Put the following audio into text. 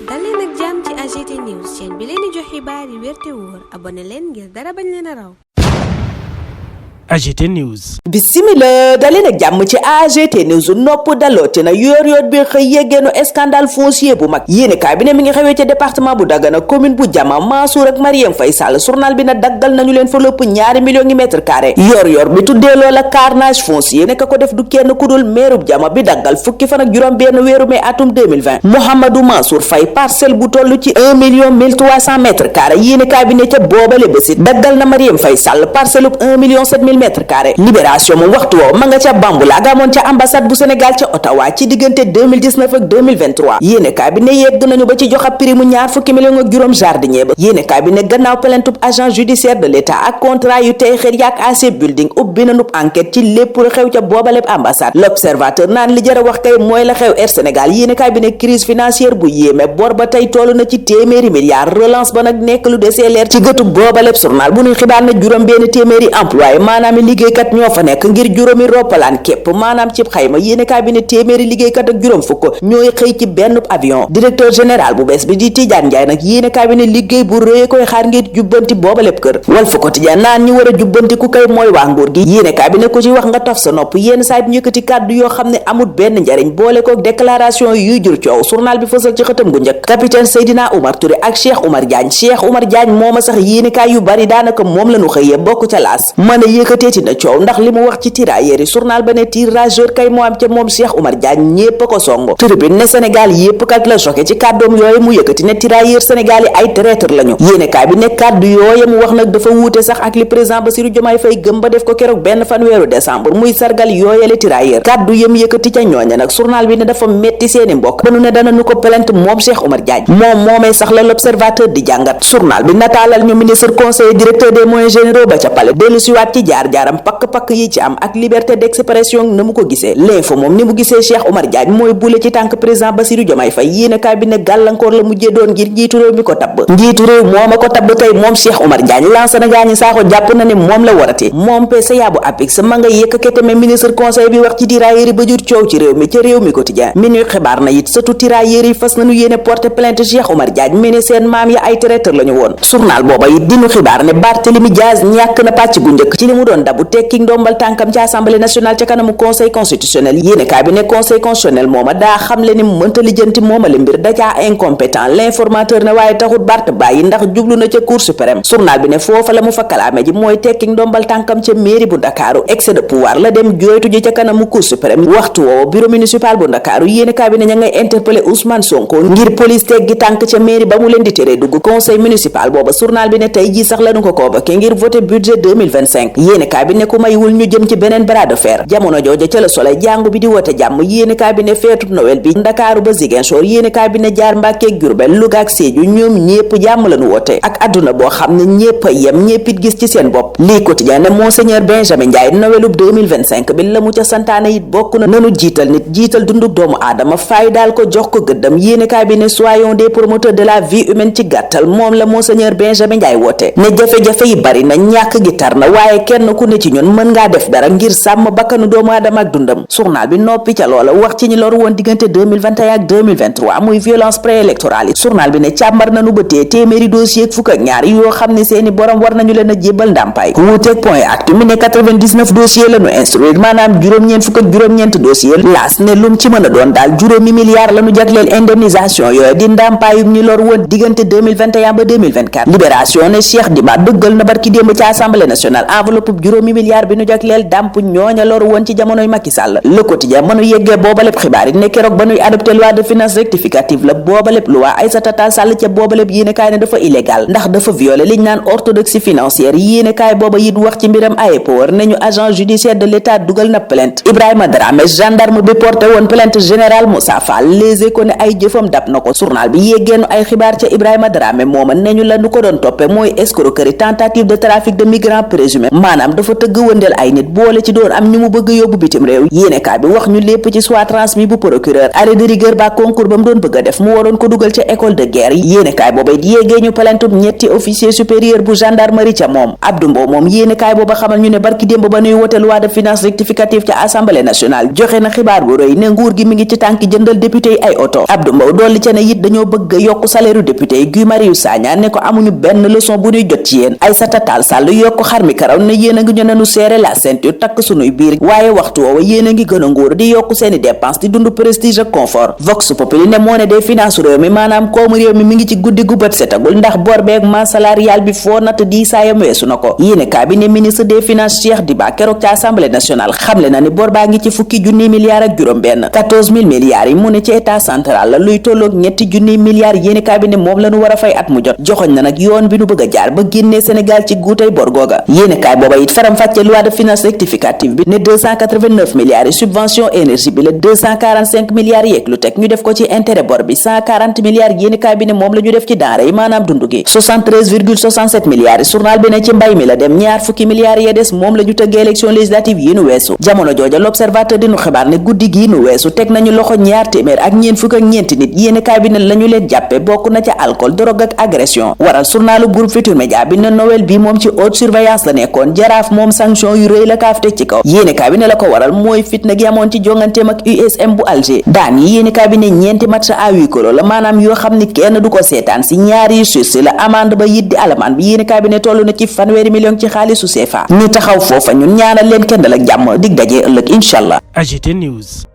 dal leen ak jàmm ci AGT News chaîne bi leen di jox xibaar yi wér te wóor abonné leen ngir dara bañ leen a raw. AGT News. Bisimila daleen ak jàmm ci AGT News nopp dalooti na yoor bi xëy yeggeenu scandale foncier bu mag yéenekaay bi ne mi ngi xewee ca département bu Dagana commune bu Jama Mansour ak Marième Faye Sall journal bi na daggal nañu leen fa lépp 2 millions ngi mètre carré yor bi tuddee loola carnage foncier nekk ko def du kenn kudul meerub Jama bi daggal fukki fan ak juróom benn weeru mai atum 2020 Mouhamadou Mansour Faye parcelle bu toll ci 1,300,000 mètres carré yéenekaay bi ne ca boobale bésit daggal na Marième Faye Sall parcelle 1,7,000 mètres carré libération moom waxtu woo ma nga ca Bamboula gamoon ca ambassade bu Sénégal ca Ottawa ci diggante 2019 ak 2023 yéenekaay bi ne yegg nañu ba ci joxa prix mu ñaar fukki million ak juróom jardinier ba yéenekaay bi ne gannaaw plainte agent judiciaire de l'État ak contrat yu tey xër yaak AC building ubbi nañu enquête ci lépp lu xew ca boobaleb ambassade l'observateur naan li jara wax kay mooy la xew Air Sénégal yéenekaay bi ne crise financière bu yéeme bor ba tey toll na ci téeméeri milliards relance ba nag nekk lu desee leer ci gëtu boobaleb journal bu ñuy xibaar na juróom benn téeméeri employé maanaam liggéeykat ñoo fa nekk ngir juróomi roppalaan képp maanaam ci xayma yéenekaay bi ne téeméeri liggéeykat ak juróom fukk ñooy xëy ci benn avion directeur général bu bees bi di Tidiane Ndiaye nag yéenekaay bi ne liggéey bu rëy koy xaar ngir jubbanti booba lépp kër Walf Quotidien naan ñi war a jubbanti ku kay mooy waa nguur gi yéenekaay bi ne ku ci wax nga taf sa nopp yenn saa yi yëkkati kàddu yoo xam ne amul benn njariñ boole kook déclaration yuy jur coow journal bi fësal ci xëtam gu njëkk capitaine Seydina Oumar Touré ak Cheikh Oumar Diagne mooma sax yéenekaay yu bari daanaka moom lañu xëyee bokk ca laas mën a yëkkateeti na coow ndax li mu wax ci tirailleurs yi journal ba ne tirageur kay moo am ca moom Cheikh Oumar Diagne ñépp a ko songo tribune ne Sénégal yépp kat la choqué ci kàddoom yooyu mu yëkkati ne tirailleurs Sénégal yi ay traître lañu yéenekaay bi ne kàddu yooyu mu wax nag dafa wuute sax ak li président Bassirou Diomaye Faye gëm ba def ko keroog benn fan weeru décembre muy sargal yooyale tirailleurs kàddu yëm yëkkati ca ñooña nag journal bi ne dafa metti seeni mbokk ba nu ne dana nu ko plainte moom Cheikh Oumar Diagne moom moomee sax la l'observateur di jàngat journal bi nataalal ñu ministre conseiller directeur des moyens généraux ba ca palais dellu siwaat ci jaar-jaaram pakk-pakk yi ci am ak liberté d'expression na mu ko gisee l'info moom ni mu gisee Cheikh Oumar Diagne mooy bule ci tànk président Bassirou Diomaye Faye yéenekaay bi ne gàllankoor la mujjee doon ngir njiitu réew mi ko tabb njiitu réew mooma ko tabb tey moom Cheikh Oumar Diagne lancé na gaañi saaxo jàpp na ne moom la warati moom PCA bu APIX ma nga yëkkate me ministre conseil bi wax ci tirailleurs yi ba jur coow ci réew mi ca réew mi quotidien mi ñuy xibaar na it surtout tirailleurs yi fas nañu yéene porter plainte Cheikh Oumar Diagne mi ne seen maam ya ay traître lañu woon journal booba it dinu xibaar ne Barthélémy Dias ñàkk na pàcc gu njëkk ci li mu doon dabu tekki ndombal tànkam ci assemblée nationale ca kanamu conseil constitutionnel yéenekaay bi ne conseil constitutionnel mooma daa xamle ni mënta lijjanti moomale mbir da caa incompétent l'informateur ne waaye taxut Bart bàyyi ndax jublu na ca cour suprême journal bi ne foofa la mu fa kalaame ji mooy tekki ndombal tànkam ca mairie bu Ndakaaru excès de pouvoir la dem jooytu ji ca kanamu cour suprême waxtu woowu bureau municipal bu Ndakaaru yéenekaay bi ne ña ngay interpeller Ousmane Sonko ngir police teggi tànk ca mairie ba mu leen di tere dugg conseil municipal booba journal bi ne tey ji sax lañu ko convoqué ngir voter budget 2025 yéenekaay bi ne ku maywul ñu jëm ci beneen bras de fer jamono jooja ca la Soleil jàngu bi di wote jàmm yéenekaay bi ne feetu Noël bi Ndakaaru ba Ziguinchor yéenekaay bi ne jaar Mbàkke ak Jurbel Louga ak Sédhiou ñoom ñépp jàmm lañu wote ak àdduna boo xam ne ñépp a yem ñéppit gis ci seen bopp lii quotidien ne Monseigneur Benjamin Ndiaye Noëlub 2025 bi la mu ca santaane it bokk na nanu jiital nit jiital dunduk doomu aadama fay daal ko jox ko gëddam yéenekaay bi ne soyons des promoteurs de la vie humaine ci gàttal moom la Monseigneur Benjamin Ndiaye woote ne jafe-jafe yi bari na ñàkk gi tar na waaye kenn ku ne ci ñun mën ngaa def dara ngir sàmm bakkanu doomu aadama ak dundam journal bi noppi ca loola wax ci ñi loru woon diggante 2021 ak 2023 muy violence préélectorale yi journal bi ne càmbar nañu ba tee téeméeri dossier ak fukk ak ñaar yoo xam ne seeni borom war nañu leen a jébbal ndàmpaay ku wuuteeg point actu mi ne 99 dossier lañu instruire maanaam juróom-ñeent fukk ak juróom-ñeent dossier laas ne lum ci mën a doon daal juróomi milliards lañu jagleel indemnisation yooyu di ndàmpaayum ñi loru woon diggante 2021 ba 2024 libération ne Cheikh Diba dëggal na barki démb ci assemblée nationale enveloppe juróomi milliards bi nu jagleel dàmp ñooña loru woon ci jamonoy Macky Sall Le Quotidien mënu yeggee booba lépp xibaar yi ne keroog ba nuy adopté loi de finances rectificative la booba lépp loi Aïssata Tall Sall ca booba lépp yéenekaay ne dafa illégal ndax dafa violé liñ naan orthodoxie financière yéenekaay booba it wax ci mbiram AEPOR ne ñu agent judiciaire de l'État dugal na plainte Ibrahima Dramé gendarme bi porté woon plainte général Moussa Fall Les Échos ne ay jëfam dab na ko journal bi yéggeenu ay xibaar ca Ibrahima Dramé mooma ne ñu la nu ko doon toppe mooy escroquerie tentative de trafic de migrants présumé maanaam maanaam dafa tëgg wëndeel ay nit boole ci doon am ñu mu bëgg yóbbu bitim réew. yéenekaay bi wax ñu lépp ci soit transmis bu procureur arrêt de rigueur ba concours ba mu doon bëgg a def mu waroon ko dugal ca école de guerre yi. yéenekaay boobay di yéegee ñu plaintum ñetti officier supérieur bu gendarmerie ca moom Abdou Mbow moom yéenekaay booba xamal ñu ne barki démb ba nuy wote loi de finances rectificative ca assemblée nationale joxe na xibaar bu rëy ne nguur gi mi ngi ci tànki jëndal député yi ay oto. Abdou Mbow dolli ca ne it dañoo bëgg a yokk salaire député yi. Guy Marius Sagna ne ko amuñu benn leçon bu ñuy jot ci yéen. Aïssata Tall Sall yokk xar mi karaw ne yéen a ngi ñu nenu serrer la ceinture takk sunuy biir waaye waxtu woowa yéen a ngi gën a nguur di yokk seeni dépense di dund prestige ak confort. Vox Populi ne moo ne des finances réew mi maanaam koomu réew mi ngi ci guddi gu bët setagul ndax bor beeg masse salariale bi foo natt di saayam weesu na ko. yéenekaay bi ne ministre des finances Cheikh Diba keroog ca assemblée nationale xamle na ni bor baa ngi ci fukki junni milliards ak juróom benn 14 000 milliards yi mu ne ci état central la luy tolloog ñetti junni milliards yéenekaay bi ne moom la ñu war a fay at mu jot joxoñ na nag yoon bi nu bëgg a jaar ba génnee Sénégal ci guutay bor googa. yéenekaay booba it faram fàcce loi de finances rectificative bi ne 289 milliards yi subvention énergie bi la 245 milliards yeeg lu teg ñu def ko ci intérêt bor bi 140 milliards yéenekaay bi ne moom la ñu def ci denrée yi maanaam dundu gi 73,67 milliards yi journal bi ne ci mbay mi la dem ñaar fukki milliards yee des moom la ñu tëgg élection législative yi nu weesu. jamono jooja l'observateur di nu xibaar ne guddi gi nu weesu teg nañu loxo ñaar téeméer ak ñeent fukk ak ñeenti nit yéenekaay bi ne la ñu leen jàppe bokk na ca alcool drogue ak agression waral journalu groupe Futurs Médias bi ne Noël bi moom ci haute surveillance la nekkoon jaraaf moom sanction yu rëy la kaaf teg ci kaw. yéenekaay bi ne la ko waral mooy fitna gi amoon ci jonganteem ak USM bu Alger daan yi yéenekaay bi ne ñeenti match à huis clos la maanaam yoo xam ni kenn du ko seetaan si ñaari sursis la amande ba yit di alamaan bi yéenekaay bi ne toll na ci fanweeri million ci xaalisu CFA. ñu taxaw foofa ñun ñaanal leen kenn dal ak jàmm dig daje ëllëg incha allah. AGT News.